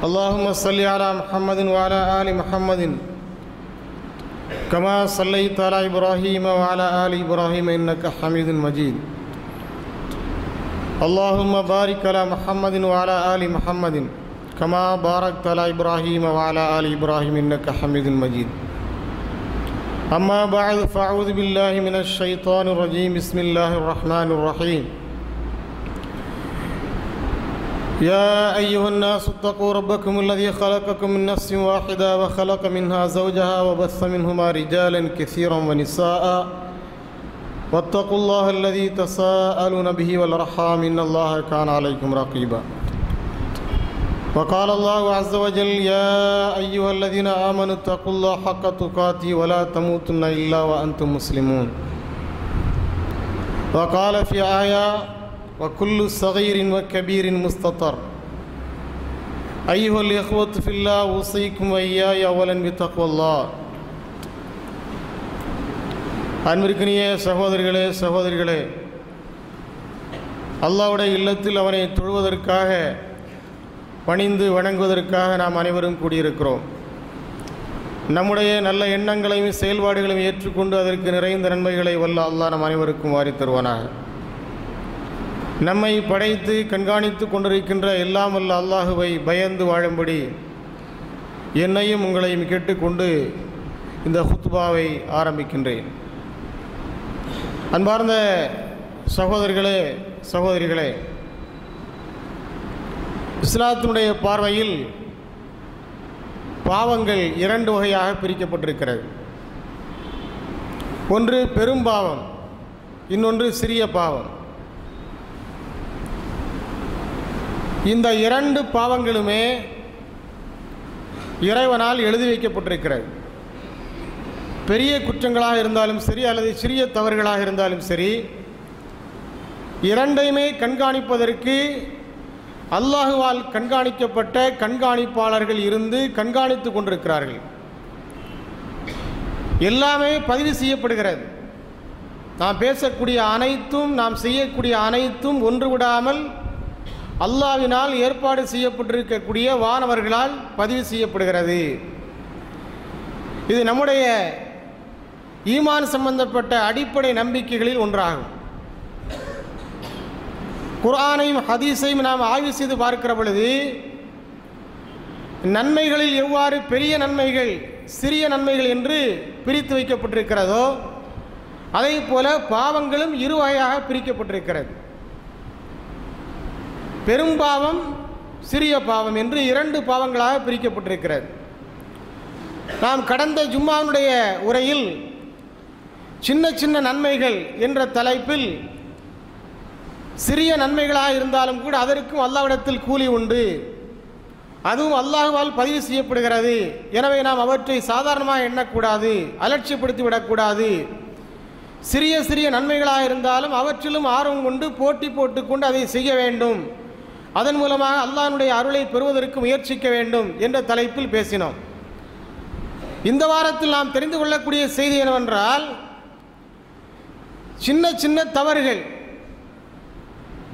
اللهم صل على محمد وعلى آل محمد كما صليت على إبراهيم وعلى آل إبراهيم إنك حميد مجيد. اللهم بارك على محمد وعلى آل محمد كما باركت على إبراهيم وعلى آل إبراهيم إنك حميد مجيد. أما بعد فأعوذ بالله من الشيطان الرجيم. بسم الله الرحمن الرحيم. يا أيها الناس اتقوا ربكم الذي خلقكم من نفس واحدة وخلق منها زوجها وبث منهما رجالا كثيرا ونساء واتقوا الله الذي تساءلون به والأرحام إن الله كان عليكم رقيبا. وقال الله عز وجل يا أيها الذين آمنوا اتقوا الله حق تقاته ولا تموتن إلا وأنتم مسلمون. وقال في آية وكل صغير وكبير مستطر. أيها الإخوة في الله أوصيكم وإياي أولا بتقوى الله. அன்பிற்கினிய சகோதரிகளே சகோதரிகளே, அல்லாஹ்வுடைய இல்லத்தில் அவனை தொழுவதற்காக பணிந்து வணங்குவதற்காக நாம் அனைவரும் கூடியிருக்கிறோம். நம்முடைய நல்ல எண்ணங்களையும் செயல்பாடுகளையும் ஏற்றுக்கொண்டு அதற்கு நிறைந்த நன்மைகளை வல்ல அல்லாஹ் நம் அனைவருக்கும் வாரி தருவானாக. நம்மை படைத்து கண்காணித்து கொண்டிருக்கின்ற எல்லாம் வல்ல அல்லாஹுவை பயந்து வாழும்படி என்னையும் உங்களையும் கேட்டுக்கொண்டு இந்த ஹுத்பாவை ஆரம்பிக்கின்றேன். அன்பார்ந்த சகோதரிகளே சகோதரிகளே, இஸ்லாத்தினுடைய பார்வையில் பாவங்கள் இரண்டு வகையாக பிரிக்கப்பட்டிருக்கிறது. ஒன்று பெரும் பாவம், இன்னொன்று சிறிய பாவம். இந்த இரண்டு பாவங்களுமே இறைவனால் எழுதி வைக்கப்பட்டிருக்கிறது. பெரிய குற்றங்களாக இருந்தாலும் சரி அல்லது சிறிய தவறுகளாக இருந்தாலும் சரி, இரண்டையுமே கண்காணிப்பதற்கு அல்லாஹுவால் கண்காணிக்கப்பட்ட கண்காணிப்பாளர்கள் இருந்து கண்காணித்து கொண்டிருக்கிறார்கள். எல்லாமே பதிவு செய்யப்படுகிறது. நாம் பேசக்கூடிய அனைத்தும், நாம் செய்யக்கூடிய அனைத்தும் ஒன்று விடாமல் அல்லாஹ்வினால் ஏற்பாடு செய்யப்பட்டிருக்கக்கூடிய வானவர்களால் பதிவு செய்யப்படுகிறது. இது நம்முடைய ஈமான் சம்பந்தப்பட்ட அடிப்படை நம்பிக்கைகளில் ஒன்றாகும். குர்ஆனையும் ஹதீஸையும் நாம் ஆய்வு செய்து பார்க்கிற பொழுது நன்மைகளில் எவ்வாறு பெரிய நன்மைகள் சிறிய நன்மைகள் என்று பிரித்து வைக்கப்பட்டிருக்கிறதோ அதே போல பாவங்களும் இரு வகையாக பிரிக்கப்பட்டிருக்கிறது. பெரும் பாவம் சிறிய பாவம் என்று இரண்டு பாவங்களாக பிரிக்கப்பட்டிருக்கிறது. நாம் கடந்த ஜும்மாவுடைய உரையில் சின்ன சின்ன நன்மைகள் என்ற தலைப்பில் சிறிய நன்மைகளாக இருந்தாலும் கூட அதற்கும் அல்லாஹ்விடத்தில் கூலி உண்டு, அதுவும் அல்லாஹ்வால் பதிவு செய்யப்படுகிறது. எனவே நாம் அவற்றை சாதாரணமாக எண்ணக்கூடாது, அலட்சியப்படுத்தி விடக்கூடாது. சிறிய சிறிய நன்மைகளாக இருந்தாலும் அவற்றிலும் ஆர்வம் கொண்டு போட்டி போட்டுக்கொண்டு அதை செய்ய வேண்டும், அதன் மூலமாக அல்லாஹ்வுடைய அருளை பெறுவதற்கு முயற்சிக்க வேண்டும் என்ற தலைப்பில் பேசினோம். இந்த வாரத்தில் நாம் தெரிந்து கொள்ளக்கூடிய செய்தி என்னவென்றால், சின்ன சின்ன தவறுகள்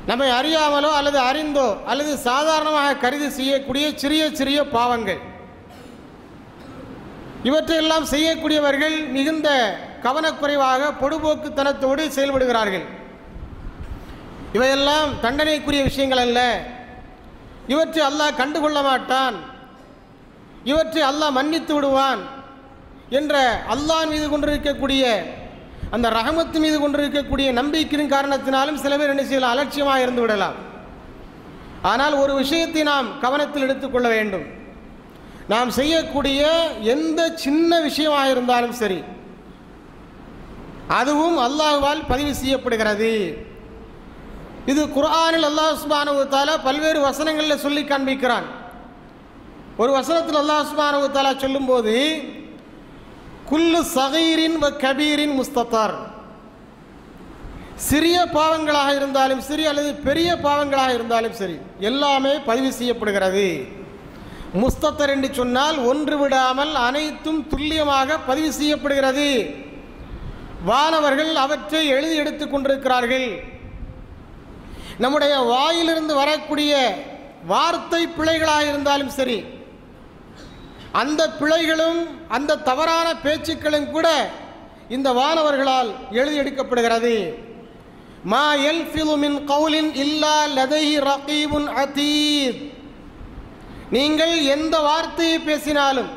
நம்மை அறியாமலோ அல்லது அறிந்தோ அல்லது சாதாரணமாக கருதி செய்யக்கூடிய சிறிய சிறிய பாவங்கள், இவற்றையெல்லாம் செய்யக்கூடியவர்கள் மிகுந்த கவனக்குறைவாக பொடுபோக்குத்தனத்தோடு செயல்படுகிறார்கள். இவையெல்லாம் தண்டனைக்குரிய விஷயங்கள் அல்ல, இவற்றை அல்லாஹ் கண்டுகொள்ள மாட்டான், இவற்றை அல்லாஹ் மன்னித்து விடுவான் என்ற அல்லாஹ் மீது கொண்டிருக்கக்கூடிய அந்த ரஹமத்து மீது கொண்டிருக்கக்கூடிய நம்பிக்கையின் காரணத்தினாலும் சில பேர் என்ன செய்யலாம், அலட்சியமாக இருந்து விடலாம். ஆனால் ஒரு விஷயத்தை நாம் கவனத்தில் எடுத்துக்கொள்ள வேண்டும். நாம் செய்யக்கூடிய எந்த சின்ன விஷயமாக இருந்தாலும் சரி, அதுவும் அல்லாஹ்வால் பதிவு செய்யப்படுகிறது. இது குர்ஆனில் அல்லாஹ் சுப்ஹானஹு வ தஆலா பல்வேறு வசனங்களில் சொல்லி காண்பிக்கிறான். ஒரு வசனத்தில் அல்லாஹ் சுப்ஹானஹு வ தஆலா சொல்லும்போது குல்லு சகீரின் வ கபீரின் முஸ்தத்தர், சிறிய பாவங்களாக இருந்தாலும் சரி அல்லது பெரிய பாவங்களாக இருந்தாலும் சரி எல்லாமே பதிவு செய்யப்படுகிறது. முஸ்தத்தர் என்று சொன்னால் ஒன்று விடாமல் அனைத்தும் துல்லியமாக பதிவு செய்யப்படுகிறது. வானவர்கள் அவற்றை எழுதி எடுத்துக் கொண்டிருக்கிறார்கள். நம்முடைய வாயிலிருந்து வரக்கூடிய வார்த்தை பிழைகளாக இருந்தாலும் சரி, அந்த பிழைகளும் அந்த தவறான பேச்சுக்களும் கூட இந்த வானவர்களால் எழுதி எடுக்கப்படுகிறது. மா யல்ஃபிது மின் கௌலின் இல்லா லதைஹி ரகீபுன் அதீத். நீங்கள் எந்த வார்த்தையை பேசினாலும்,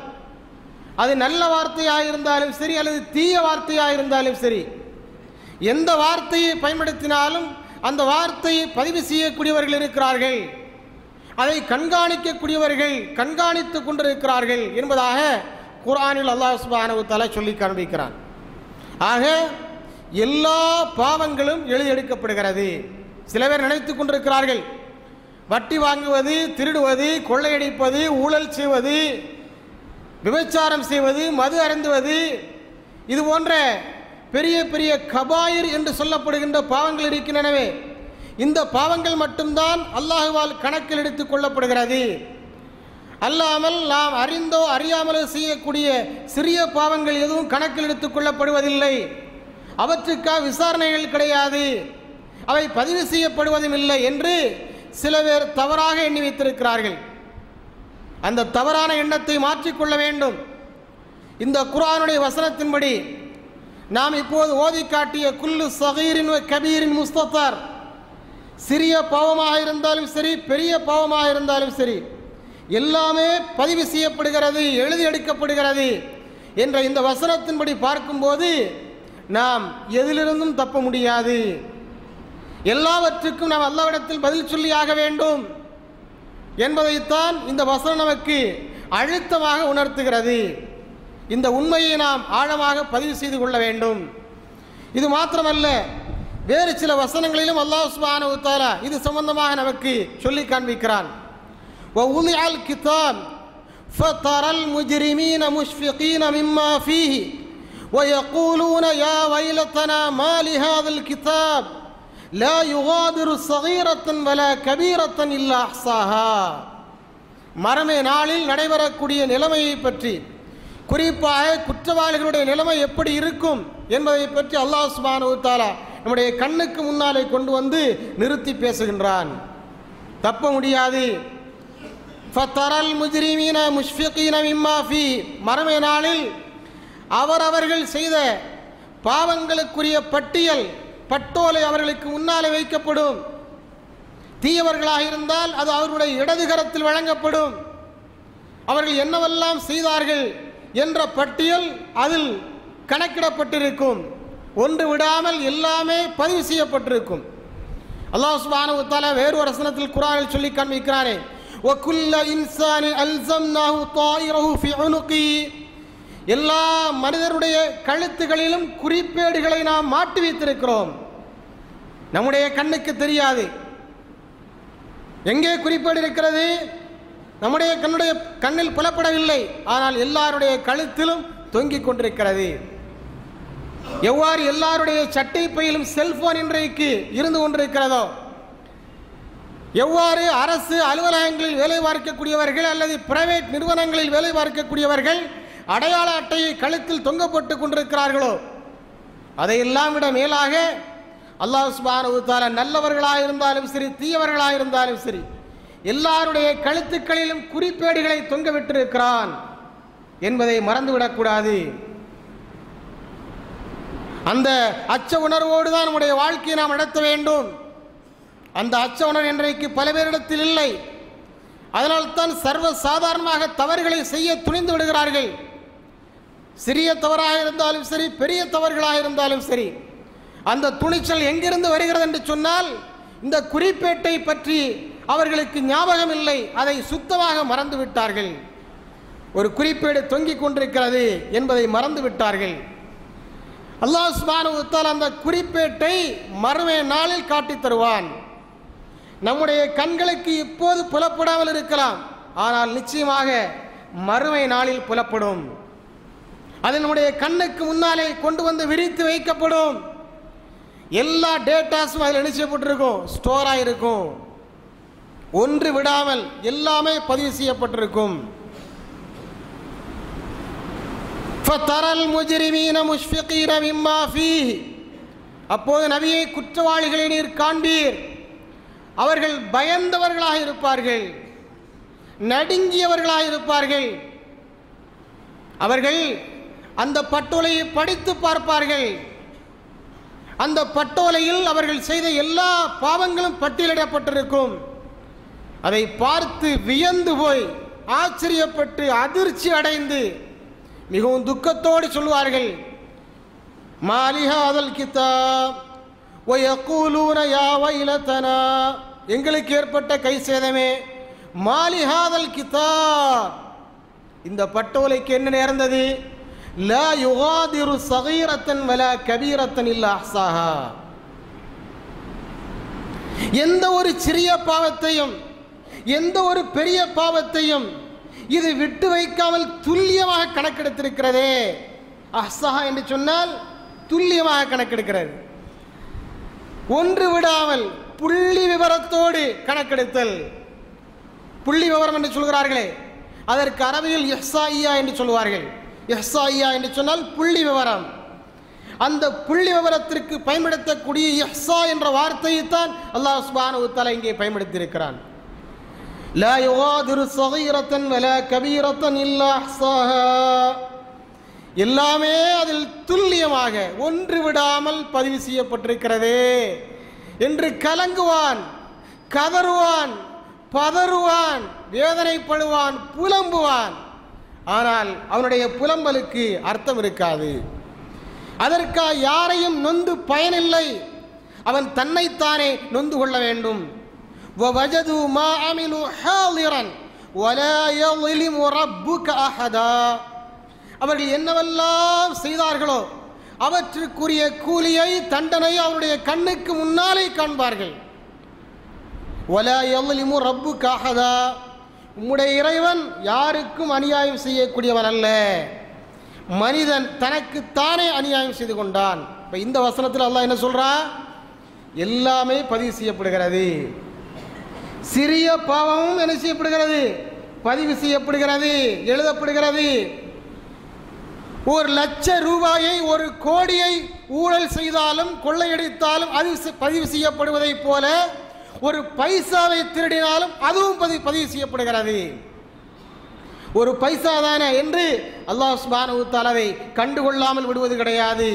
அது நல்ல வார்த்தையாக இருந்தாலும் சரி அல்லது தீய வார்த்தையாக இருந்தாலும் சரி, எந்த வார்த்தையை பயன்படுத்தினாலும் அந்த வார்த்தையை பதிவு செய்யக்கூடியவர்கள் இருக்கிறார்கள், அதை கண்காணிக்கக்கூடியவர்கள் கண்காணித்துக் கொண்டிருக்கிறார்கள் என்பதாக குர்ஆனில் அல்லாஹ் சுப்ஹானஹு வ தஆலா சொல்லி காண்பிக்கிறான். ஆக எல்லா பாவங்களும் எழுதி எடுக்கப்படுகிறது. சில பேர் நினைத்துக் கொண்டிருக்கிறார்கள், வட்டி வாங்குவது, திருடுவது, கொள்ளையடிப்பது, ஊழல் செய்வது, விபச்சாரம் செய்வது, மது அருந்துவது, இது போன்ற பெரிய பெரிய கபாயிர் என்று சொல்லப்படுகின்ற பாவங்கள் இருக்கின்றனவே, இந்த பாவங்கள் மட்டும்தான் அல்லாஹுவால் கணக்கில் எடுத்துக் கொள்ளப்படுகிறது. அல்லாமல் நாம் அறிந்தோ அறியாமலோ செய்யக்கூடிய சிறிய பாவங்கள் எதுவும் கணக்கில் எடுத்துக் கொள்ளப்படுவதில்லை. அவற்றுக்காக விசாரணைகள் கிடையாது, அவை பதிவு செய்யப்படுவதும் இல்லை என்று சில பேர் தவறாக எண்ணி வைத்திருக்கிறார்கள். அந்த தவறான எண்ணத்தை மாற்றிக்கொள்ள வேண்டும். இந்த குர்ஆனுடைய வசனத்தின்படி நாம் இப்போது ஓதி காட்டிய குல்லு சகீரின் வ கபீரின் முஸ்தத்தர், சிறிய பாவமாக இருந்தாலும் சரி பெரிய பாவமாக இருந்தாலும் சரி எல்லாமே பதிவு செய்யப்படுகிறது, எழுதி எடுக்கப்படுகிறது என்ற இந்த வசனத்தின்படி பார்க்கும்போது நாம் எதிலிருந்தும் தப்ப முடியாது. எல்லாவற்றுக்கும் நாம் அல்லாஹ்விடத்தில் பதில் சொல்லியாக வேண்டும் என்பதைத்தான் இந்த வசனம் நமக்கு அழுத்தமாக உணர்த்துகிறது. இந்த உண்மையை நாம் ஆழமாக பதிவு செய்து கொள்ள வேண்டும். இது மாத்திரமல்ல, வேறு சில வசனங்களிலும் அல்லாஹ் சுப்ஹானஹு வ தஆலா இது சம்பந்தமாக நமக்கு சொல்லி காண்பிக்கிறான். وَوُضِعَ الْكِتَابُ فَتَرَى الْمُجْرِمِينَ مُشْفِقِينَ مِمَّا فِيهِ وَيَقُولُونَ يَا وَيْلَتَنَا مَا لِهَذَا الْكِتَابِ لَا يُغَادِرُ صَغِيرَةً وَلَا كَبِيرَةً إِلَّا أَحْصَاهَا. மறுமை நாளில் நடைபெறக்கூடிய நிலைமையை பற்றி, குறிப்பாக குற்றவாளிகளுடைய நிலைமை எப்படி இருக்கும் என்பதை பற்றி அல்லாஹ் சுப்ஹானஹு வ தஆலா நம்முடைய கண்ணுக்கு முன்னாலே கொண்டு வந்து நிறுத்தி பேசுகின்றான். தப்ப முடியாது. ஃபதரல் முஜ்ரிமீன முஷ்ஃபிகீன மிம்மா ஃபீ, மறுமை நாளில் அவரவர்கள் செய்த பாவங்களுக்குரிய பட்டோலை அவர்களுக்கு முன்னாலே வைக்கப்படும். தீயவர்களாக இருந்தால் அது அவர்களுடைய இடது கரத்தில் வழங்கப்படும். அவர்கள் என்னவெல்லாம் செய்தார்கள் என்ற பட்டியல் அதில் கணக்கிடப்பட்டிருக்கும். ஒன்று விடாமல் எல்லாமே பதிவு செய்யப்பட்டிருக்கும். அல்லாஹ் சுப்ஹானஹு வ தஆலா வேறு ஒரு வசனத்தில் குர்ஆனில் சொல்லி காண்பிக்கிறானே, وَكُلَّ إِنسَانٍ أَلْزَمْنَاهُ طَائِرَهُ فِي عُنُقِهِ. எல்லா மனிதருடைய கழுத்துகளிலும் குறிப்பேடுகளை நாம் மாட்டி வைத்திருக்கிறோம். நம்முடைய கண்ணுக்கு தெரியாது எங்கே குறிப்பேடு இருக்கிறது, நம்முடைய கண்ணில் புலப்படவில்லை. ஆனால் எல்லாருடைய கழுத்திலும் தொங்கிக் கொண்டிருக்கிறது. எவ்வாறு எல்லாருடைய சட்டை பையிலும் செல்போன் இன்றைக்கு இருந்து கொண்டிருக்கிறதோ, எவ்வாறு அரசு அலுவலகங்களில் வேலை பார்க்கக்கூடியவர்கள் அல்லது பிரைவேட் நிறுவனங்களில் வேலை பார்க்கக்கூடியவர்கள் அடையாள அட்டையை கழுத்தில் தொங்கப்பட்டு கொண்டிருக்கிறார்களோ, அதையெல்லாம் விட மேலாக அல்லாஹ் சுப்ஹானஹு வ தஆலா நல்லவர்களாக இருந்தாலும் சரி தீயவர்களாக இருந்தாலும் சரி எல்லாருடைய கழுத்துக்களிலும் குறிப்பேடுகளை தொங்க விட்டிருக்கிறான் என்பதை மறந்துவிடக்கூடாது. அந்த அச்ச உணர்வோடு தான் நம்முடைய வாழ்க்கையை நாம் நடத்த வேண்டும். அந்த அச்ச உணர்வு இன்றைக்கு பல பேரிடத்தில் இல்லை. அதனால்தான் சர்வ சாதாரணமாக தவறுகளை செய்ய துணிந்து விடுகிறார்கள். சிறிய தவறாக இருந்தாலும் சரி பெரிய தவறுகளாக இருந்தாலும் சரி, அந்த துணிச்சல் எங்கிருந்து வருகிறது என்று சொன்னால், இந்த குறிப்பேட்டை பற்றி அவர்களுக்கு ஞாபகம் இல்லை, அதை சுத்தமாக மறந்து விட்டார்கள். ஒரு குறிப்பேடு தொங்கிக் கொண்டிருக்கிறது என்பதை மறந்து விட்டார்கள். அல்லாஹ் சுப்ஹானஹு வ தஆலா அந்த குறிப்பேட்டை மறுமை நாளில் காட்டித் தருவான். நம்முடைய கண்களுக்கு இப்போது புலப்படாமல் இருக்கலாம், ஆனால் நிச்சயமாக மறுமை நாளில் புலப்படும். அது நம்முடைய கண்ணுக்கு முன்னாலே கொண்டு வந்து விரித்து வைக்கப்படும். எல்லா டேட்டாஸும் அதில் நிச்சயப்பட்டிருக்கும், ஸ்டோராக இருக்கும். ஒன்று விடாமல் எல்லாமே பதிவு செய்யப்பட்டிருக்கும். ஃபதரல் முஜ்ரிமீன முஷ்ஃபிகீன மிம்மா ஃபீஹ், அப்போது நபியை குற்றவாளிகளை நீர் காண்பீர், அவர்கள் பயந்தவர்களாக இருப்பார்கள், நடுங்கியவர்களாக இருப்பார்கள். அவர்கள் அந்த பட்டோலையை படித்து பார்ப்பார்கள். அந்த பட்டோலையில் அவர்கள் செய்த எல்லா பாவங்களும் பட்டியலிடப்பட்டிருக்கும். அதை பார்த்து வியந்து போய் ஆச்சரியப்பட்டு அதிர்ச்சி அடைந்து மிகவும் துக்கத்தோடு சொல்வார்கள், மாலிஹாதல் கிதாப் வயகூலூன யா வைலதனா, எங்களுக்கு ஏற்பட்ட கை சேதமே, மாலிஹாதல் கிதாப், இந்த பட்டோலைக்கு என்ன நேர்ந்தது, லா யுகாதிரு சகீரத்தன் வலா கபீரத்தன் இல்லா அஹ்சாஹா, எந்த ஒரு சிறிய பாவத்தையும் எந்த ஒரு பெரிய பாவத்தையும் இது விட்டு வைக்காமல் துல்லியமாக கணக்கெடுத்திருக்கிறதே. அஹ்சாஹா என்று சொன்னால் துல்லியமாக கணக்கெடுக்கிறது, ஒன்று விடாமல் புள்ளி விவரத்தோடு கணக்கெடுத்தல். புள்ளி விவரம் என்று சொல்கிறார்களே, அதற்கு அரபியில் இஹ்சாயியா என்று சொல்வார்கள். இஹ்சாயியா என்று சொன்னால் புள்ளி விவரம். அந்த புள்ளி விவரத்திற்கு பயன்படுத்தக்கூடிய இஹ்சா என்ற வார்த்தையை தான் அல்லாஹ் சுப்ஹானஹு வ தஆலா இங்கே பயன்படுத்தியிருக்கிறான். லா யுகாதிரு ஸகீரத்தன் வலா கபீரத்தன் இல்லா அஹ்சாஹா, எல்லாமே அதில் துல்லியமாக ஒன்று விடாமல் பதிவு செய்யப்பட்டிருக்கிறதே என்று கலங்குவான், கதறுவான், பதறுவான், வேதனைப்படுவான், புலம்புவான். ஆனால் அவனுடைய புலம்பலுக்கு அர்த்தம் இருக்காது. அதற்காக யாரையும் நொந்து பயனில்லை. அவன் தன்னைத்தானே நொந்து கொள்ள வேண்டும். وَوَجَدُوا مَا عَمِلُوا حَاضِرًا وَلَا يَظْلِمُ رَبُّكَ أَحَدًا, அவர்கள் என்னவெல்லாம் செய்தார்களோ அவற்றுக்குரிய கூலியை, தண்டனை அவருடைய கண்ணுக்கு முன்னாலே காண்பார்கள். وَلَا يَظْلِمُ رَبُّكَ أَحَدًا, உம்முடைய இறைவன் யாருக்கும் அநியாயம் செய்யக்கூடியவன் அல்ல. மனிதன் தனக்குத்தானே அநியாயம் செய்து கொண்டான். இப்போ இந்த வசனத்தில் அல்லாஹ் என்ன சொல்றான், எல்லாமே பதிவு செய்யப்படுகிறது. சிறிய பாவமும் என்ன செய்யப்படுகிறது, பதிவு செய்யப்படுகிறது, எழுதப்படுகிறது. 1,00,000 ரூபாயை 1 கோடியை ஊழல் செய்தாலும் கொள்ளையடித்தாலும் அது பதிவு செய்யப்படுவதை போல ஒரு பைசாவை திருடினாலும் அதுவும் பதிவு செய்யப்படுகிறது. ஒரு பைசா தானே என்று அல்லாஹ் சுப்ஹானஹு வ தஆலாவை கண்டுகொள்ளாமல் விடுவது கிடையாது.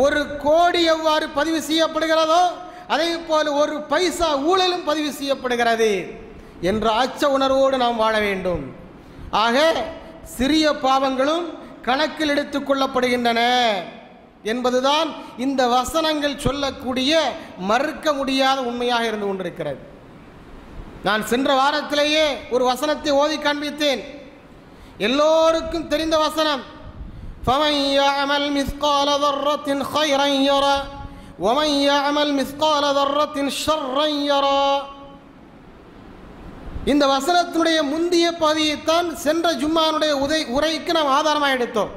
1 கோடி எவ்வாறு பதிவு செய்யப்படுகிறதோ அதே போல 1 பைசா ஊழலும் பதிவு செய்யப்படுகிறது என்ற அச்ச உணர்வோடு நாம் வாழ வேண்டும். ஆக சிறிய பாவங்களும் கணக்கில் எடுத்துக் கொள்ளப்படுகின்றன என்பதுதான் இந்த வசனங்கள் சொல்லக்கூடிய மறுக்க முடியாத உண்மையாக இருந்து கொண்டிருக்கிறது. நான் சென்ற வாரத்திலேயே ஒரு வசனத்தை ஓதி காண்பித்தேன், எல்லோருக்கும் தெரிந்த வசனம், فَمَنْ يَعْمَلْ مِثْقَالَ ذَرَّةٍ خَيْرًا يَرَهُ وَمَنْ يَعْمَلْ مِثْقَالَ ذَرَّةٍ شَرًّا يَرَهُ. இந்த வசனத்தினுடைய முந்திய பகுதியைத்தான் சென்ற ஜும்மானுடைய உரைக்கு நாம் ஆதாரமாக எடுத்தோம்.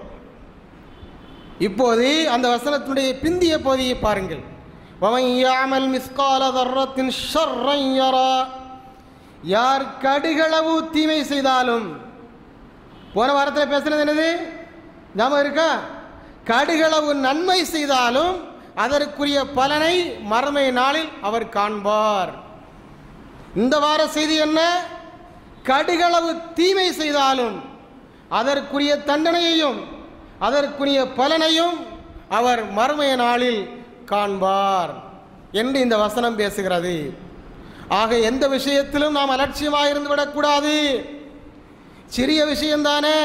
இப்போது அந்த வசனத்தினுடைய பிந்திய பகுதியை பாருங்கள். وَمَنْ يَعْمَلْ مِثْقَالَ ذَرَّةٍ شَرًّا يَرَهُ, யார் கடுகளவு தீமை செய்தாலும், போன வாரத்தில் பேசுனது என்னது ஞாபகம் இருக்கா, கடுகளவு நன்மை செய்தாலும் அதற்குரிய பலனை மறுமை நாளில் அவர் காண்பார். இந்த வார செய்தி என்ன, கடுகளவு தீமை செய்தாலும் அதற்குரிய தண்டனையையும் அதற்குரிய பலனையும் அவர் மறுமை நாளில் காண்பார் என்று இந்த வசனம் பேசுகிறது. ஆக எந்த விஷயத்திலும் நாம் அலட்சியமாக இருந்து விடக்கூடாது. சிறிய விஷயம்தானே,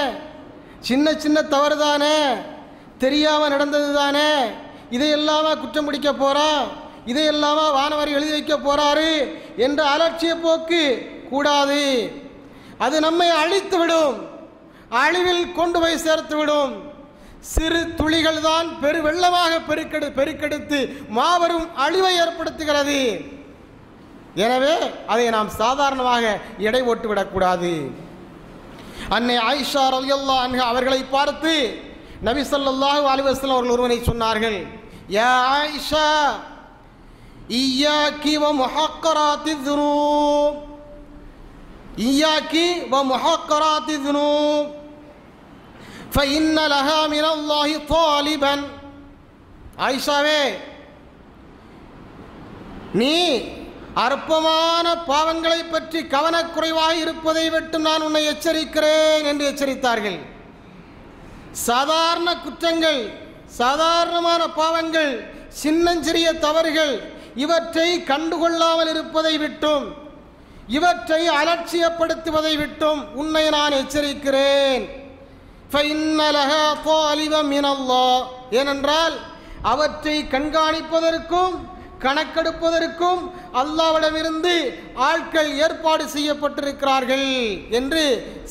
சின்ன சின்ன தவறு தானே, தெரியாமல் நடந்தது தானே, இதையெல்லாமா குற்றம் பிடிக்க போறோம், இதையெல்லாமா வானவர் எழுதி வைக்க போறாரு என்ற அலட்சிய போக்கு கூடாது. அது நம்மை அழித்து விடும், அழிவில் கொண்டு போய் சேர்த்து விடும். சிறு துளிகள் தான் பெரு வெள்ளமாக பெருக்கெடுத்து மாபெரும் அழிவை ஏற்படுத்துகிறது. எனவே அதை நாம் சாதாரணமாக எடை போட்டு விடக்கூடாது. அன்னை ஆயிஷா ரலியல்லாஹு அன்ஹா அவர்களை பார்த்து நபி ஸல்லல்லாஹு அலைஹி வஸல்லம் அவர்கள் ஒருவனை சொன்னார்கள், யா ஆயிஷா இய்யாக்கி வ முஹக்கராத்தி ذுனூப், இய்யாக்கி வ முஹக்கராத்தி ذுனூப் فإن لها من الله طالبا. ஆயிஷாவே, நீ அற்பமான பாவங்களை பற்றி கவனக்குறைவாக இருப்பதை விட்டு நான் உன்னை எச்சரிக்கிறேன் என்று எச்சரித்தார்கள். சாதாரண குற்றங்கள், சாதாரணமான பாவங்கள், சின்னஞ்சிறிய தவறுகள், இவற்றை கண்டுகொள்ளாமல் இருப்பதை விட்டும் இவற்றை அலட்சியப்படுத்துவதை விட்டும் உன்னை நான் எச்சரிக்கிறேன். ஏனென்றால் அவற்றை கண்காணிப்பதற்கும் கணக்கெடுப்பதற்கும் அல்லாஹ்விடமிருந்து ஆட்கள் ஏற்பாடு செய்யப்பட்டிருக்கிறார்கள் என்று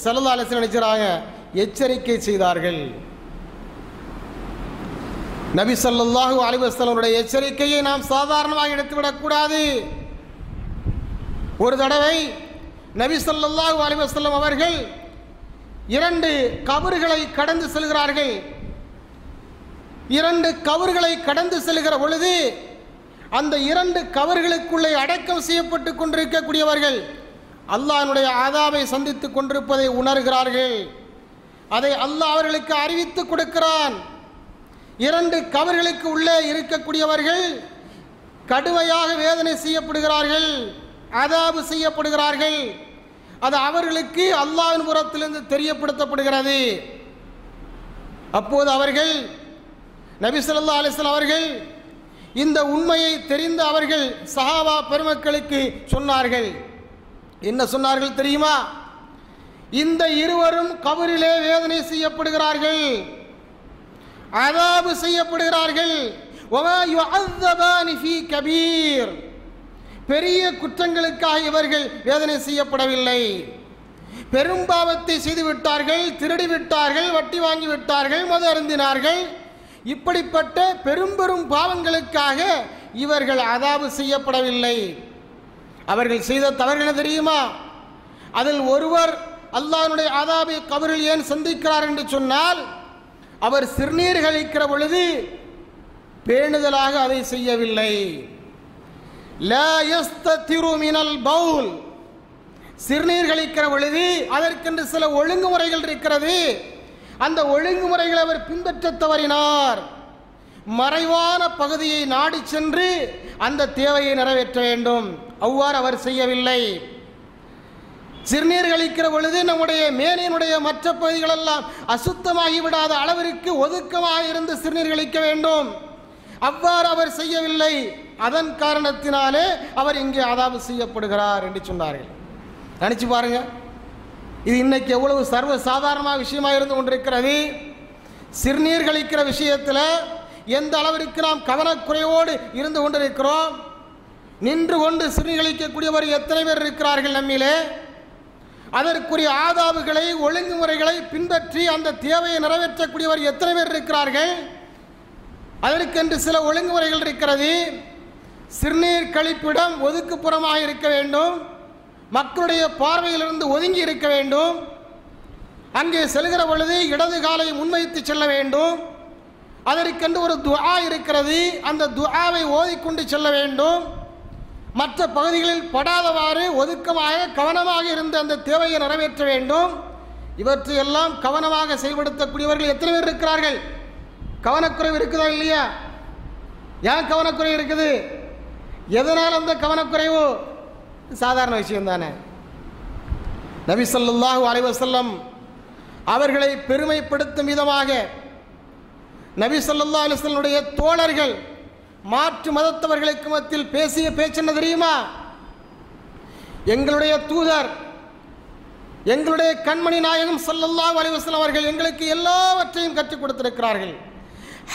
ஸல்லல்லாஹு அலைஹி வஸல்லம் நினைச்சாங்க, எச்சரிக்கை செய்தார்கள். நபி ஸல்லல்லாஹு அலைஹி வஸல்லம் எச்சரிக்கையை நாம் சாதாரணமாக எடுத்துவிடக்கூடாது. ஒரு தடவை நபி ஸல்லல்லாஹு அலைஹி வஸல்லம் அவர்கள் 2 கபர்களை கடந்து செல்கிறார்கள். 2 கபர்களை கடந்து செல்கிற பொழுது அந்த 2 கபர்களுக்குள்ளே அடக்கம் செய்யப்பட்டு கொண்டிருக்கக்கூடியவர்கள் அல்லாஹ்வுடைய ஆதாபை சந்தித்துக் கொண்டிருப்பதை உணர்கிறார்கள். அதை அல்லாஹ் அவர்களுக்கு அறிவித்து கொடுக்கிறான். 2 கபர்களுக்கு உள்ளே இருக்கக்கூடியவர்கள் கடுமையாக வேதனை செய்யப்படுகிறார்கள், அதாபு செய்யப்படுகிறார்கள். அது அவர்களுக்கு அல்லாஹ்வின் புறத்திலிருந்து தெரியப்படுத்தப்படுகிறது. அப்போது அவர்கள் நபி ஸல்லல்லாஹு அலைஹி வஸல்லம் அவர்கள் இந்த உண்மையை தெரிந்த அவர்கள் சஹாபா பெருமக்களுக்கு சொன்னார்கள். என்ன சொன்னார்கள் தெரியுமா? இந்த இருவரும் கபரிலே வேதனை செய்யப்படுகிறார்கள், அதாபு செய்யப்படுகிறார்கள். வமா யுஅzzபானி ஃபீ கபீர், பெரிய குற்றங்களுக்காக இவர்கள் வேதனை செய்யப்படவில்லை. பெரும்பாவத்தை செய்து விட்டார்கள், திருடி விட்டார்கள், வட்டி வாங்கி விட்டார்கள், மது அருந்தினார்கள். இப்படிப்பட்ட பெரும் பாவங்களுக்காக இவர்கள் அதாபு செய்யப்படவில்லை. அவர்கள் செய்த தவறு தெரியுமா? அதில் ஒருவர் அல்லாஹ்வுடைய அதாபை கபரில் ஏன் சந்திக்கிறார் என்று சொன்னால், அவர் சிறுநீர் கழிக்கிற பொழுது பேணுதலாக அதை செய்யவில்லை. லா யஸ்ததிரு மினல் பவுல், சிறுநீர் கழிக்கிற பொழுது அதற்கென்று சில ஒழுங்குமுறைகள் இருக்கிறது. அந்த ஒழுங்குமுறைகளை அவர் பின்பற்ற தவறினார். மறைவான பகுதியை நாடி சென்று அந்த தேவையை நிறைவேற்ற வேண்டும். அவ்வாறு அவர் செய்யவில்லை. சிறுநீர் கழிக்கிற பொழுது நம்முடைய மேனியினுடைய மற்ற பகுதிகளெல்லாம் அசுத்தமாகி விடாத அளவிற்கு ஒதுக்கமாக இருந்து சிறுநீர் கழிக்க வேண்டும். அவ்வாறு அவர் செய்யவில்லை. அதன் காரணத்தினாலே அவர் இங்கே அதாபு செய்யப்படுகிறார் என்று சொன்னார்கள். நினைச்சு பாருங்க, இது இன்னைக்கு எவ்வளவு சர்வ சாதாரணமாக விஷயமாக இருந்து கொண்டிருக்கிறது. சிறுநீர் கழிக்கிற விஷயத்தில் எந்த அளவிற்கு நாம் கவனக்குறைவோடு இருந்து கொண்டிருக்கிறோம். நின்று கொண்டு சிறுநீர் கழிக்கக்கூடியவர் எத்தனை பேர் இருக்கிறார்கள் நம்மிலே? அதற்குரிய ஆதாபுகளை ஒழுங்குமுறைகளை பின்பற்றி அந்த தேவையை நிறைவேற்றக்கூடியவர் எத்தனை பேர் இருக்கிறார்கள்? அதற்கென்று சில ஒழுங்குமுறைகள் இருக்கிறது. சிறுநீர் கழிப்பிடம் ஒதுக்குப்புறமாக இருக்க வேண்டும், மக்களுடைய பார்வையிலிருந்து ஒதுங்கி இருக்க வேண்டும். அங்கே செல்கிற பொழுது இடது காலை முன்வைத்து செல்ல வேண்டும். அதற்கென்று ஒரு துஆ இருக்கிறது, அந்த துஆவை ஓதிக்கொண்டு செல்ல வேண்டும். மற்ற பகுதிகளில் படாதவாறு ஒதுக்கமாக கவனமாக இருந்து அந்த தேவையை நிறைவேற்ற வேண்டும். இவற்றையெல்லாம் கவனமாக செயல்படுத்தக்கூடியவர்கள் எத்தனை பேர் இருக்கிறார்கள்? கவனக்குறைவு இருக்குதா இல்லையா? ஏன் கவனக்குறைவு இருக்குது? எதனால் அந்த கவனக்குறைவு? சாதாரண விஷயம் தானே. நபி ஸல்லல்லாஹு அலைஹி வஸல்லம் அவர்களை பெருமைப்படுத்தும் விதமாக நபி ஸல்லல்லாஹு அலைஹி வஸல்லம் தோழர்கள் மாற்று மதத்தவர்களுக்கு மத்தியில் பேசிய பேச்சு என்ன தெரியுமா? எங்களுடைய தூதர், எங்களுடைய கண்மணி நாயகம் ஸல்லல்லாஹு அலைஹி வஸல்லம் அவர்கள் எங்களுக்கு எல்லாவற்றையும் கற்றுக் கொடுத்திருக்கிறார்கள்.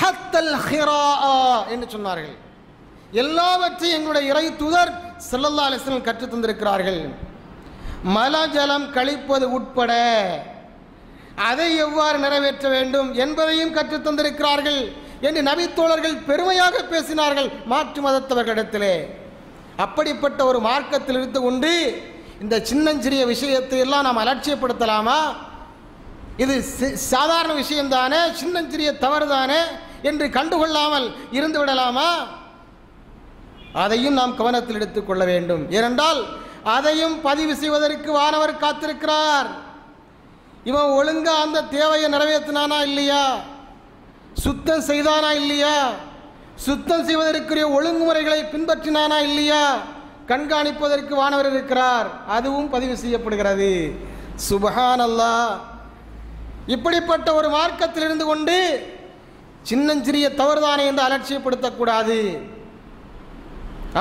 ஹத்தல் ஹிராஆ என்று சொன்னார்கள். எல்லாவற்றையும் எங்களுடைய இறை தூதர் ஸல்லல்லாஹு அலைஹி வஸல்லம் கற்றுத் தந்திருக்கிறார்கள். மலஜலம் கழிப்பது உட்பட அதை எவ்வாறு நிறைவேற்ற வேண்டும் என்பதையும் கற்றுத் தந்திருக்கிறார்கள் என்று நபித்தோழர்கள் பெருமையாக பேசினார்கள் மாற்று மதத்தவர்களிடத்திலே. அப்படிப்பட்ட ஒரு மார்க்கத்தில் இருந்து கொண்டு இந்த சின்னஞ்சிறிய விஷயத்தை எல்லாம் நாம் அலட்சியப்படுத்தலாமா? இது சாதாரண விஷயம்தானே, சின்னஞ்சிறிய தவறு தானே என்று கண்டுகொள்ளாமல் இருந்து விடலாமா? அதையும் நாம் கவனத்தில் எடுத்துக்கொள்ள வேண்டும். ஏனென்றால் அதையும் பதிவு செய்வதற்கு வானவர் காத்திருக்கிறார். இவன் ஒழுங்கா அந்த தேவையை நிறைவேற்றினானா இல்லையா, சுத்தம் செய்தானா இல்லையா, சுத்தம் செய்வதற்குரிய ஒழுங்குமுறைகளை பின்பற்றினானா இல்லையா, கண்காணிப்பதற்கு வானவர் இருக்கிறார், அதுவும் பதிவு செய்யப்படுகிறது. சுப்ஹானல்லாஹ். இப்படிப்பட்ட ஒரு மார்க்கத்தில் இருந்து கொண்டு சின்னஞ்சிறிய தவறுதானே என்று அலட்சியப்படுத்தக்கூடாது.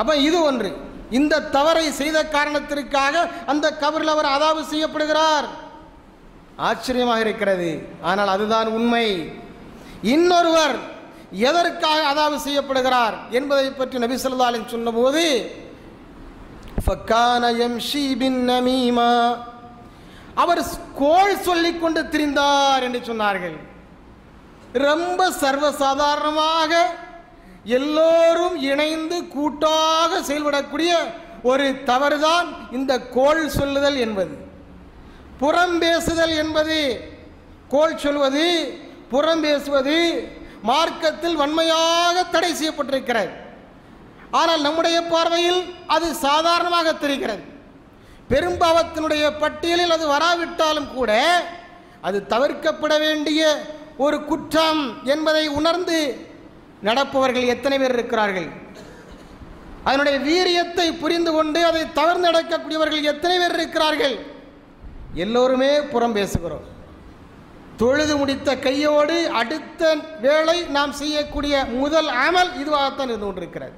அப்ப இது ஒன்று. இந்த தவறை செய்த காரணத்திற்காக அந்த கபரில் அவர் அதாபு செய்யப்படுகிறார். ஆச்சரியமாக இருக்கிறது. ஆனால் அதுதான் உண்மை. இன்னொருவர் எதற்காக அதாபு செய்யப்படுகிறார் என்பதை பற்றி நபி ஸல்லல்லாஹு அலைஹி வஸல்லம் சொன்னபோது ஃபக்கான யம்ஷி பின் நமீமா, அவர் கோள் சொல்லிக் கொண்டு திரிந்தார் என்று சொன்னார்கள். ரொம்ப சர்வசாதாரணமாக எல்லோரும் இணைந்து கூட்டாக செயல்படக்கூடிய ஒரு தவறுதான் இந்த கோள் சொல்லுதல் என்பது. புறம் பேசுதல் என்பது, கோள் சொல்வது, புறம் பேசுவது மார்க்கத்தில் வன்மையாக தடை செய்யப்பட்டிருக்கிறது. ஆனால் நம்முடைய பார்வையில் அது சாதாரணமாக தெரிகிறது. பெரும்பாவத்தினுடைய பட்டியலில் அது வராவிட்டாலும் கூட அது தவிர்க்கப்பட வேண்டிய ஒரு குற்றம் என்பதை உணர்ந்து நடப்பவர்கள் எத்தனை பேர் இருக்கிறார்கள்? அதனுடைய வீரியத்தை புரிந்து கொண்டு அதை தவிர்த்து நடக்கக்கூடியவர்கள் எத்தனை பேர் இருக்கிறார்கள்? எல்லோருமே புறம் பேசுகிறோம். தொழுது முடித்த கையோடு அடுத்த வேளை நாம் செய்யக்கூடிய முதல் அமல் இதுவாகத்தான் இருந்து கொண்டிருக்கிறது.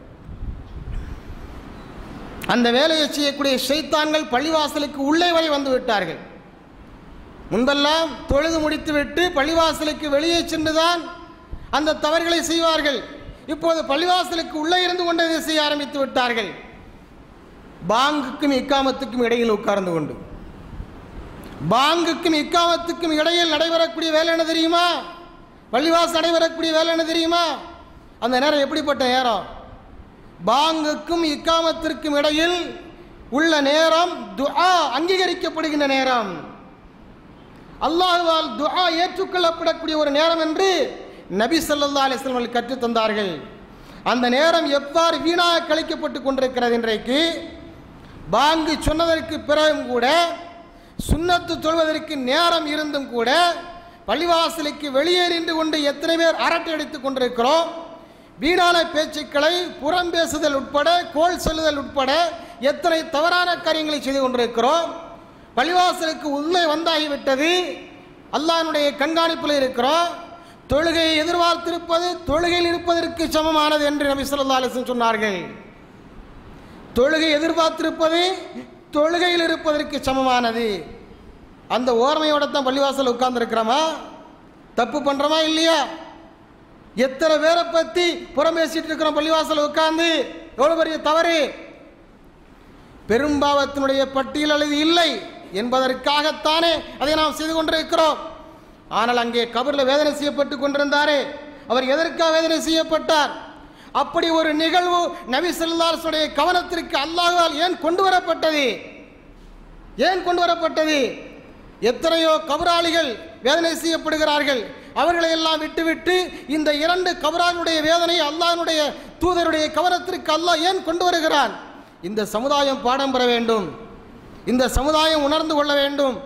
அந்த வேலையை செய்யக்கூடிய ஷைத்தான்கள் பள்ளிவாசலுக்கு உள்ளே வரை வந்து விட்டார்கள். முன்பெல்லாம் தொழுது முடித்துவிட்டு பள்ளிவாசலுக்கு வெளியே சென்றுதான் அந்த தவறுகளை செய்வார்கள். இப்போது பள்ளிவாசலுக்கு உள்ளே இருந்து கொண்டு இதை செய்ய ஆரம்பித்து விட்டார்கள். பாங்குக்கும் இக்காமத்துக்கும் இடையில் உட்கார்ந்து கொண்டு, பாங்குக்கும் இக்காமத்துக்கும் இடையில் நடைபெறக்கூடிய வேலை என்ன தெரியுமா? பள்ளிவாசல் நடைபெறக்கூடிய வேலை என்ன தெரியுமா? அந்த நேரம் எப்படிப்பட்ட நேரம்? பாங்குக்கும் இக்காமத்திற்கும் இடையில் உள்ள நேரம் துஆ அங்கீகரிக்கப்படுகின்ற நேரம், அல்லாஹ்வால் துஆ ஏற்றுக்கொள்ளப்படக்கூடிய ஒரு நேரம் என்று நபி ஸல்லல்லாஹு அலைஹி வஸல்லம் கற்றுத் தந்தார்கள். அந்த நேரம் எவ்வாறு வீணாக கழிக்கப்பட்டு கொண்டிருக்கிறது இன்றைக்கு. பாங்கு சொன்னதற்கு பிறகும் கூட, சுன்னத்து தொழுவதற்கு நேரம் இருந்தும் கூட பள்ளிவாசலுக்கு வெளியே நின்று கொண்டு எத்தனை பேர் அரட்டை அடித்துக் கொண்டிருக்கிறோம். வீணான பேச்சுக்களை, புறம் பேசுதல் உட்பட, கோள் சொல்லுதல் உட்பட எத்தனை தவறான காரியங்களை செய்து கொண்டிருக்கிறோம். பள்ளிவாசலுக்கு உள்ளே வந்தாகிவிட்டது, அல்லாஹ்வுடைய கண்காணிப்பில் இருக்கிறோம். தொழுகையை எதிர்பார்த்திருப்பது தொழுகையில் இருப்பதற்கு சமமானது என்று நபி ஸல்லல்லாஹு அலைஹி வஸல்லம் சொன்னார்கள். தொழுகை எதிர்பார்த்திருப்பது தொழுகையில் இருப்பதற்கு சமமானது. அந்த ஓர்மையோட தான் பள்ளிவாசல் உட்கார்ந்து இருக்கிறோமா? தப்பு பண்றோமா இல்லையா? எத்தனை பேரை பற்றி புறம் பேசிட்டு இருக்கிறோம் பள்ளிவாசல் உட்கார்ந்து. எவ்வளவு பெரிய தவறு! பெரும்பாவத்தினுடைய பட்டியல் அல்லது இல்லை என்பதற்காகத்தானே அதை நாம் செய்து கொண்டிருக்கிறோம். ஆனால் அங்கே கபரில் வேதனை செய்யப்பட்டு கொண்டிருந்தாரே, அவர் எதற்காக வேதனை செய்யப்பட்டார்? அப்படி ஒரு நிகழ்வு நபி ஸல்லல்லாஹு அலைஹி வஸல்லம் கவனத்திற்கு அல்லாஹ்வால் ஏன் கொண்டு வரப்பட்டது? ஏன் கொண்டு வரப்பட்டது? எத்தனையோ கபராளிகள் வேதனை செய்யப்படுகிறார்கள். அவர்களை எல்லாம் விட்டுவிட்டு இந்த இரண்டு கபராளுடைய வேதனை அல்லாஹ்வுடைய தூதருடைய கவனத்திற்கு அல்லாஹ் ஏன் கொண்டு வருகிறான்? இந்த சமுதாயம் பாடம் பெற வேண்டும், இந்த சமுதாயம் உணர்ந்து கொள்ள வேண்டும்,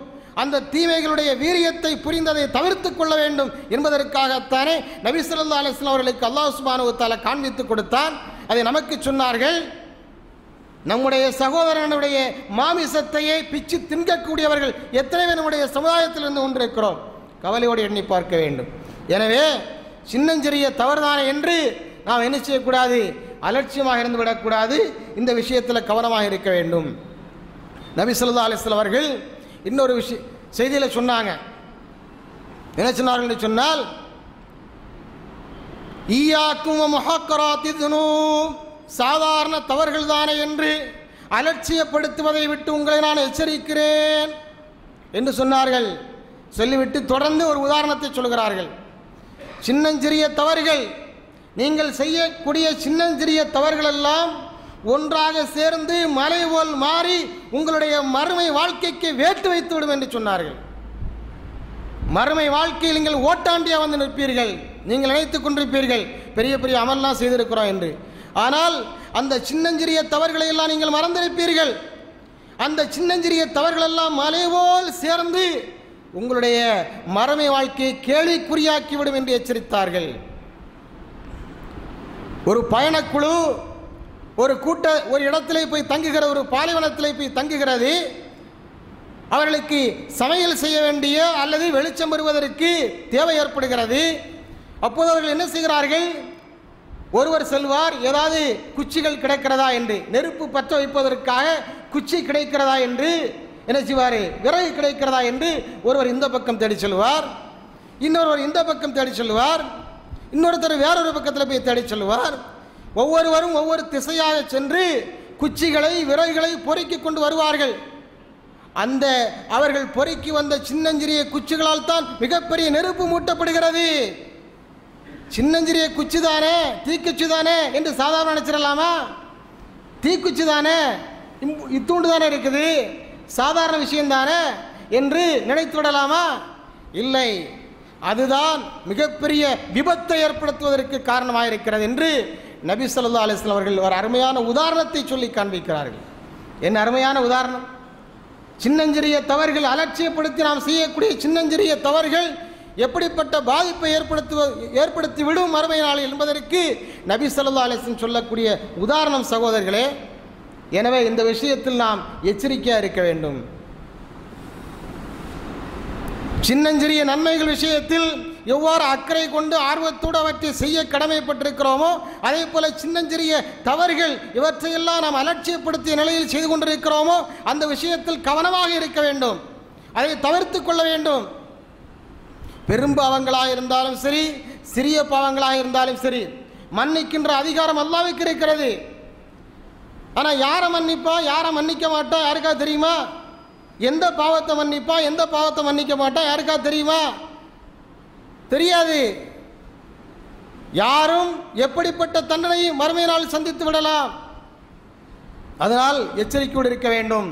அந்த தீமைகளுடைய வீரியத்தை புரிந்ததை தவிர்த்து கொள்ள வேண்டும் என்பதற்காகத்தானே நபி ஸல்லல்லாஹு அலைஹி வஸல்லம் அவர்களுக்கு அல்லாஹ் சுப்ஹானஹு வ தஆலா காண்பித்து கொடுத்தான். அதை நமக்கு சொன்னார்கள். நம்முடைய சகோதரனுடைய மாமிசத்தையே பிச்சு தின்கக்கூடியவர்கள் எத்தனை பேர் நம்முடைய சமுதாயத்தில் இருந்து கொண்டிருக்கிறோம்? கவலையோடு எண்ணி பார்க்க வேண்டும். எனவே சின்னஞ்சிறிய தவறுதானே என்று நாம் என்ன செய்யக்கூடாது? அலட்சியமாக இருந்து விடக்கூடாது. இந்த விஷயத்தில் கவனமாக இருக்க வேண்டும். நபி ஸல்லல்லாஹு அலைஹி வஸல்லம் அவர்கள் இன்னொரு செய்தியில் சொன்னாங்க. என்ன சொன்னார்கள் என்று சொன்னால், ஈயாக்கும் முஹக்கராத்தி துனூப், சாதாரண தவறுகள் தானே என்று அலட்சியப்படுத்துவதை விட்டு உங்களை நான் எச்சரிக்கிறேன் என்று சொன்னார்கள். சொல்லிவிட்டு தொடர்ந்து ஒரு உதாரணத்தை சொல்கிறார்கள். சின்னஞ்சிறிய தவறுகள், நீங்கள் செய்யக்கூடிய சின்னஞ்சிறிய தவறுகள் எல்லாம் ஒன்றாக சேர்ந்து மலை போல் மாறி உங்களுடைய மறுமை வாழ்க்கைக்கு வேட்டு வைத்து விடும் என்று சொன்னார்கள். மறுமை வாழ்க்கையில் நீங்கள் ஓட்டாண்டியாக வந்து நிற்பீர்கள். நீங்கள் நினைத்துக் கொண்டிருப்பீர்கள் பெரிய பெரிய அமல்லாம் செய்திருக்கிறோம் என்று. ஆனால் அந்த சின்னஞ்சிறிய தவறுகளை எல்லாம் நீங்கள் மறந்திருப்பீர்கள். அந்த சின்னஞ்சிறிய தவறுகள் எல்லாம் மலை போல் சேர்ந்து உங்களுடைய மறுமை வாழ்க்கையை கேள்விக்குறியாக்கிவிடும் என்று எச்சரித்தார்கள். ஒரு பயணக்குழு ஒரு இடத்திலே போய் தங்குகிற, ஒரு பாலைவனத்திலே போய் தங்குகிறது. அவர்களுக்கு சமையல் செய்ய வேண்டிய அல்லது வெளிச்சம் வருவதற்கு தேவை ஏற்படுகிறது. அப்போது அவர்கள் என்ன செய்கிறார்கள்? ஒருவர் செல்வார், ஏதாவது குச்சிகள் கிடைக்கிறதா என்று, நெருப்பு பற்ற வைப்பதற்காக குச்சி கிடைக்கிறதா என்று என்ன செய்வார், விறகு கிடைக்கிறதா என்று ஒருவர் இந்த பக்கம் தேடி செல்வார், இன்னொருவர் இந்த பக்கம் தேடி செல்வார், இன்னொருத்தர் வேறொரு பக்கத்தில் போய் தேடி செல்வார். ஒவ்வொருவரும் ஒவ்வொரு திசையாக சென்று குச்சிகளை விறகுகளை பொறுக்கி கொண்டு வருவார்கள். அந்த அவர்கள் பொறுக்கி வந்த சின்னஞ்சிறிய குச்சிகளால் தான் மிகப்பெரிய நெருப்பு மூட்டப்படுகிறது. சின்னஞ்சிறிய குச்சி தானே, தீக்குச்சி தானே என்று சாதாரண நினைச்சிடலாமா? தீக்குச்சி தானே, இத்தூண்டு தானே இருக்குது, சாதாரண விஷயம் தானே என்று நினைத்து விடலாமா? இல்லை, அதுதான் மிகப்பெரிய விபத்தை ஏற்படுத்துவதற்கு காரணமாக இருக்கிறது என்று நபி ஸல்லல்லாஹு அலைஹி வஸல்லம் அவர்கள் ஒரு அருமையான உதாரணத்தை சொல்லி காண்பிக்கிறார்கள். என்ன அருமையான உதாரணம்! சின்னஞ்சிறிய தவறுகள், அலட்சியப்படுத்தி நாம் செய்யக்கூடிய சின்னஞ்சிறிய தவறுகள் எப்படிப்பட்ட பாதிப்பை ஏற்படுத்தி விடும் மறுமை நாளில் என்பதற்கு நபி ஸல்லல்லாஹு அலைஹி வஸல்லம் சொல்லக்கூடிய உதாரணம் சகோதரர்களே. எனவே இந்த விஷயத்தில் நாம் எச்சரிக்கையாக இருக்க வேண்டும். சின்னஞ்சிறிய நன்மைகள் விஷயத்தில் எவ்வாறு அக்கறை கொண்டு ஆர்வத்தோடு அவற்றை செய்ய கடமைப்பட்டிருக்கிறோமோ, அதே போல சின்னஞ்சிறிய தவறுகள் இவற்றையெல்லாம் நாம் அலட்சியப்படுத்திய நிலையில் செய்து கொண்டிருக்கிறோமோ அந்த விஷயத்தில் கவனமாக இருக்க வேண்டும், அதை தவிர்த்து கொள்ள வேண்டும். பெரும் பாவங்களாக இருந்தாலும் சரி, சிறிய பாவங்களாக இருந்தாலும் சரி, மன்னிக்கின்ற அதிகாரம் அல்லாஹ்வுக்கு இருக்கிறது. ஆனால் யாரை மன்னிப்பா, யாரை மன்னிக்க மாட்டா யாருக்கா தெரியுமா? எந்த பாவத்தை மன்னிப்பா, எந்த பாவத்தை மன்னிக்க மாட்டா யாருக்கா தெரியுமா? தெரியாது. யாரும் எப்படிப்பட்ட தண்டனையும் மறுமை நாள் சந்தித்து விடலாம். அதனால் எச்சரிக்கையோடு இருக்க வேண்டும்.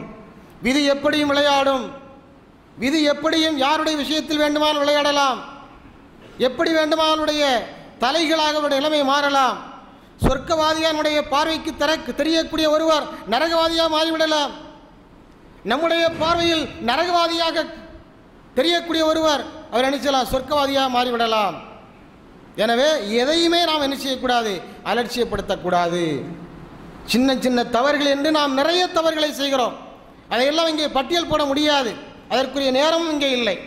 விதி எப்படியும் விளையாடும், விதி எப்படியும் யாருடைய விஷயத்தில் வேண்டுமானால் விளையாடலாம், எப்படி வேண்டுமானுடைய தலைகளாக அவருடைய நிலைமை மாறலாம். சொர்க்கவாதியானுடைய பார்வைக்கு தெரியக்கூடிய ஒருவர் நரகவாதியாக மாறிவிடலாம். நம்முடைய பார்வையில் நரகவாதியாக தெரியக்கூடிய ஒருவர் அவர் நினைச்சலாம் சொர்க்கவாதியாக மாறிவிடலாம். எனவே எதையுமே நாம் என்ன செய்யக்கூடாது, அலட்சியப்படுத்தக்கூடாது. சின்ன சின்ன தவறுகள் என்று நாம் நிறைய தவறுகளை செய்கிறோம். அதையெல்லாம் இங்கே பட்டியல் போட முடியாது, அதற்குரிய நேரமும் இங்கே இல்லை.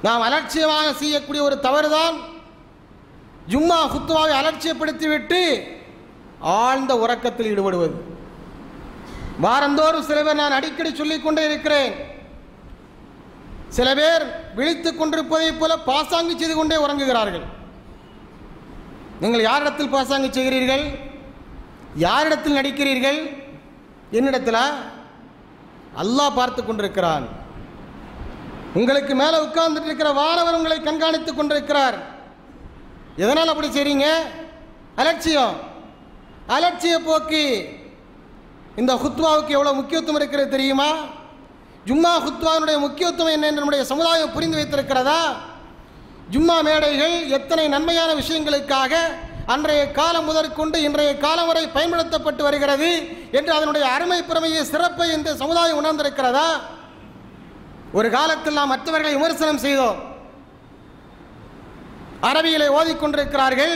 நாம் அலட்சியமாக செய்யக்கூடிய ஒரு தவறுதான் ஜும்மா குத்துவாவை அலட்சியப்படுத்திவிட்டு ஆழ்ந்த உறக்கத்தில் ஈடுபடுவது. வாரந்தோறும் சில பேர், நான் அடிக்கடி சொல்லிக்கொண்டே இருக்கிறேன், சில பேர் விழித்துக் கொண்டிருப்பதை போல பாசாங்கு செய்து கொண்டே உறங்குகிறார்கள். நீங்கள் யாரிடத்தில் பாசாங்கு செய்கிறீர்கள்? யாரிடத்தில் நடிக்கிறீர்கள்? என்னிடத்தில்? அல்லாஹ் பார்த்து கொண்டிருக்கிறான். உங்களுக்கு மேலே உட்கார்ந்துட்டு இருக்கிற வானவர் உங்களை கண்காணித்துக் கொண்டிருக்கிறார். எதனால் அப்படி செய்றீங்க? அலட்சியம், அலட்சிய போக்கு. இந்த ஹுத்வாவுக்கு எவ்வளவு முக்கியத்துவம் இருக்கிறது தெரியுமா? ஜும்மா ஹுத்வாவுடைய முக்கியத்துவம் என்ன என்று நம்முடைய சமுதாயம் புரிந்து வைத்திருக்கிறதா? ஜும்மா மேடைகள் எத்தனை நன்மையான விஷயங்களுக்காக அன்றைய காலம் முதற்கொண்டு இன்றைய காலம் வரை பயன்படுத்தப்பட்டு வருகிறது என்று அதனுடைய அருமை பெருமையை சிறப்பை இந்த சமுதாயம் உணர்ந்திருக்கிறதா? ஒரு காலத்தில் நாம் மற்றவர்களை விமர்சனம் செய்தோம். அரபியிலே ஓதிக்கொண்டிருக்கிறார்கள்,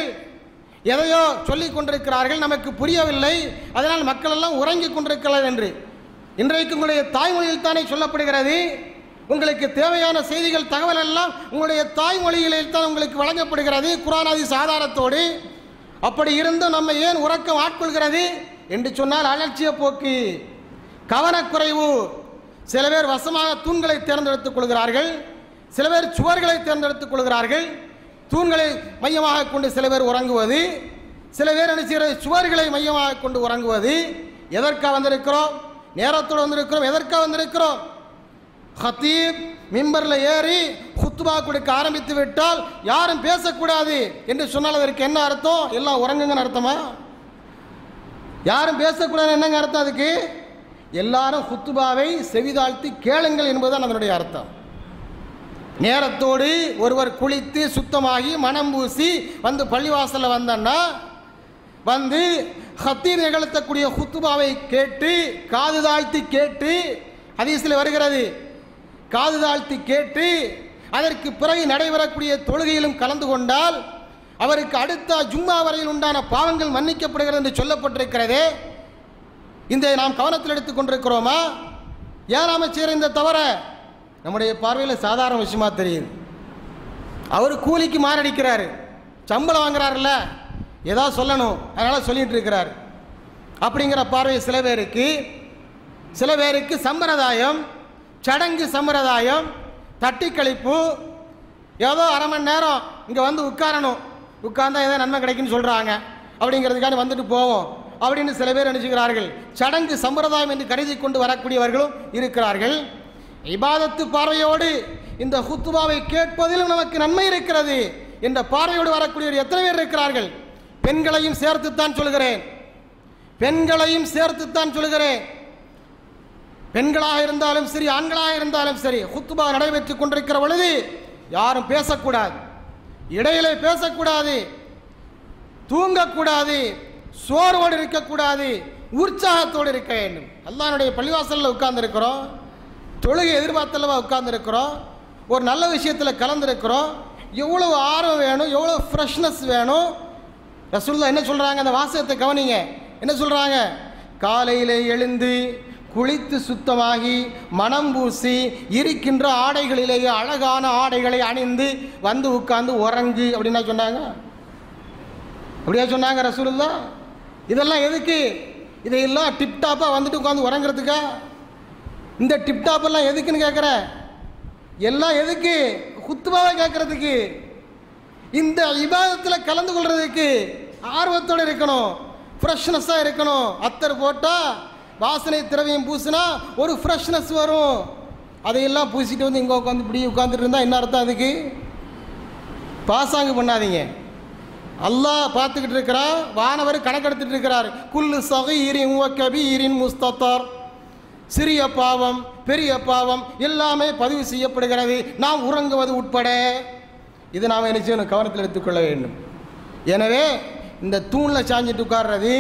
எதையோ சொல்லிக் கொண்டிருக்கிறார்கள், நமக்கு புரியவில்லை, அதனால் மக்கள் எல்லாம் உறங்கிக் கொண்டிருக்கிறார்கள் என்று. இன்றைக்கு உங்களுடைய தாய்மொழியில் தானே சொல்லப்படுகிறது. உங்களுக்கு தேவையான செய்திகள், தகவல் எல்லாம் உங்களுடைய தாய்மொழிகளில் தான் உங்களுக்கு வழங்கப்படுகிறது, குர்ஆன் ஹதீஸ் ஆதாரத்தோடு. அப்படி இருந்தும் நம்ம ஏன் உறக்கம் ஆட்கொள்கிறது என்று சொன்னால் அலட்சிய போக்கு, கவனக்குறைவு. சில பேர் வசமாக தூண்களை தேர்ந்தெடுத்துக் கொள்கிறார்கள், சில பேர் சுவர்களை தேர்ந்தெடுத்துக் கொள்கிறார்கள். தூண்களை மையமாக கொண்டு சில பேர் உறங்குவது, சில பேர் நினைக்கிற சுவர்களை மையமாக கொண்டு உறங்குவது. எதற்காக வந்திருக்கிறோம்? நேரத்தோடு வந்திருக்கிறோம். எதற்காக வந்திருக்கிறோம்? ஹத்தீப் மிம்பரில் ஏறி குத்துபா கொடுக்க ஆரம்பித்து விட்டால் யாரும் பேசக்கூடாது என்று சொன்னால் அதற்கு என்ன அர்த்தம்? எல்லாம் உறங்குங்கன்னு அர்த்தமா? யாரும் பேசக்கூடாது என்னங்க அர்த்தம்? அதுக்கு எல்லாரும் குத்துபாவை செவிதாழ்த்தி கேளுங்கள் என்பதுதான் அதனுடைய அர்த்தம். நேரத்தோடு ஒருவர் குளித்து சுத்தமாகி மனம் பூசி வந்து பள்ளிவாசலில் வந்தன்னா வந்து ஹத்தீப் நிகழ்த்தக்கூடிய குத்துபாவை கேட்டு காது தாழ்த்தி கேட்டு, ஹதீஸில் வருகிறது, காது தாழ்த்தி கேட்டு அதற்கு பிறகு நடைபெறக்கூடிய தொழுகையிலும் கலந்து கொண்டால் அவருக்கு அடுத்த ஜும்மா வரையில் உண்டான பாவங்கள் மன்னிக்கப்படுகிறது என்று சொல்லப்பட்டிருக்கிறதே, இந்த நாம் கவனத்தில் எடுத்துக் கொண்டிருக்கிறோமா? ஏன் நாம செய்கிற இந்த தவிர நம்முடைய பார்வையில் சாதாரண விஷயமா தெரியுது. அவர் கூலிக்கு மாரடிக்கிறாரு, சம்பளம் வாங்குறாருல்ல, ஏதாவது சொல்லணும், அதனால் சொல்லிட்டு இருக்கிறார் அப்படிங்கிற பார்வை சில பேருக்கு சம்பிரதாயம், சடங்கு சம்பிரதாயம், தட்டி கழிப்பு, ஏதோ அரை மணி நேரம் இங்கே வந்து உட்காரணும், உட்கார்ந்தா ஏதோ நன்மை கிடைக்குன்னு சொல்கிறாங்க அப்படிங்கிறதுக்காக வந்துட்டு போவோம் அப்படின்னு சில பேர் நினைச்சுக்கிறார்கள். சடங்கு சம்பிரதாயம் என்று கருதி கொண்டு வரக்கூடியவர்களும் இருக்கிறார்கள். இபாதத்து பார்வையோடு இந்த ஹுத்துபாவை கேட்பதிலும் நமக்கு நன்மை இருக்கிறது என்ற பார்வையோடு வரக்கூடியவர் எத்தனை பேர் இருக்கிறார்கள்? பெண்களையும் சேர்த்துத்தான் சொல்கிறேன், பெண்களாக இருந்தாலும் சரி, ஆண்களாக இருந்தாலும் சரி, ஹுத்துபா நடைபெற்றுக் கொண்டிருக்கிற பொழுது யாரும் பேசக்கூடாது, இடையிலே பேசக்கூடாது, தூங்கக்கூடாது, சோர்வோடு இருக்கக்கூடாது, உற்சாகத்தோடு இருக்க வேண்டும். அல்லாஹ்வுடைய பள்ளிவாசலில் உட்கார்ந்துருக்கிறோம், தொழுகை எதிர்பார்த்தலவா உட்கார்ந்துருக்கிறோம், ஒரு நல்ல விஷயத்தில் கலந்துருக்கிறோம், எவ்வளவு ஆர்வம் வேணும், எவ்வளோ ஃப்ரெஷ்னஸ் வேணும். ரசூலுல்லாஹ் என்ன சொல்கிறாங்க? அந்த வாசகத்தை கவனிங்க. என்ன சொல்கிறாங்க? காலையில் எழுந்து குளித்து சுத்தமாகி மனம் பூசி இருக்கின்ற ஆடைகளிலேயே அழகான ஆடைகளை அணிந்து வந்து உட்கார்ந்து உறங்கு அப்படின்னா சொன்னாங்க. அப்படியா சொன்னாங்க ரசூலுல்லாஹ்? இதெல்லாம் எதுக்கு? இதையெல்லாம் டிப்டாப்பாக வந்துட்டு உட்காந்து உறங்குறதுக்கா? இந்த டிப்டாப்பெல்லாம் எதுக்குன்னு கேட்குற? எல்லாம் எதுக்கு? குத்துபாவை கேட்கறதுக்கு, இந்த இபாதத்தில் கலந்து கொள்றதுக்கு ஆர்வத்தோடு இருக்கணும், ஃப்ரெஷ்னஸாக இருக்கணும். அத்தர் போட்டால், வாசனை திரவியம் பூசினா ஒரு ஃப்ரெஷ்னஸ் வரும். அதையெல்லாம் பூசிட்டு வந்து இங்கே உட்காந்து இப்படி உட்காந்துட்டு இருந்தால் என்ன அர்த்தம்? அதுக்கு பாசாங்கு பண்ணாதீங்க. அல்லாஹ் பார்த்துக்கிட்டு இருக்கிறார், வானவர் கணக்கெடுத்துட்டு இருக்கிறார். குல்லு சகீரின் வ கபீரின் முஸ்தத்தர், சிறிய பாவம் பெரிய பாவம் எல்லாமே பதிவு செய்யப்படுகிறது, நாம் உறங்குவது உட்பட. இது நாம் என்ன செய்யணும்? கவனத்தில் எடுத்துக்கொள்ள வேண்டும். எனவே இந்த தூணில் சாஞ்சிட்டு உட்கார்றது,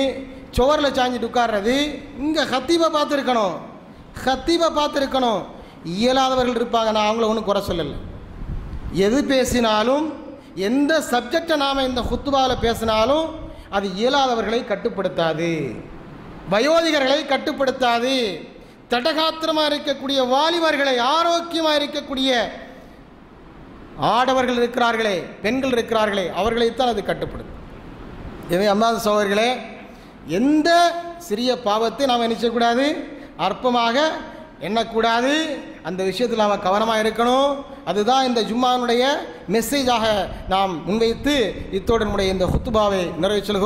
சுவரில் சாஞ்சிட்டு உட்கார்றது, இங்கே ஹத்தீபை பார்த்துருக்கணும். இயலாதவர்கள் இருப்பாங்க, நான் அவங்கள ஒன்றும் குறை சொல்லலை. எது பேசினாலும், எந்த சப்ஜெக்டை நாம் இந்த ஹுத்துபாவில் பேசினாலும் அது இயலாதவர்களை கட்டுப்படுத்தாது, வயோதிகர்களை கட்டுப்படுத்தாது. தடகாத்திரமாக இருக்கக்கூடிய வாலிபர்களை, ஆரோக்கியமாக இருக்கக்கூடிய ஆடவர்கள் இருக்கிறார்களே, பெண்கள் இருக்கிறார்களே, அவர்களைத்தான் அது கட்டுப்படுத்தும். எனவே அல்லாஹ் சகோதரர்களே, எந்த சிறிய பாவத்தை நாம் என்ன செய்யக்கூடாது? அற்பமாக எண்ணக்கூடாது. அந்த விஷயத்தில் நாம் கவனமாக இருக்கணும். அதுதான் இந்த ஜும்மானுடைய மெசேஜாக நாம் முன்வைத்து இத்தோடு நம்முடைய இந்த ஹுத்துபாவை நிறைவேற்றுகிறோம்.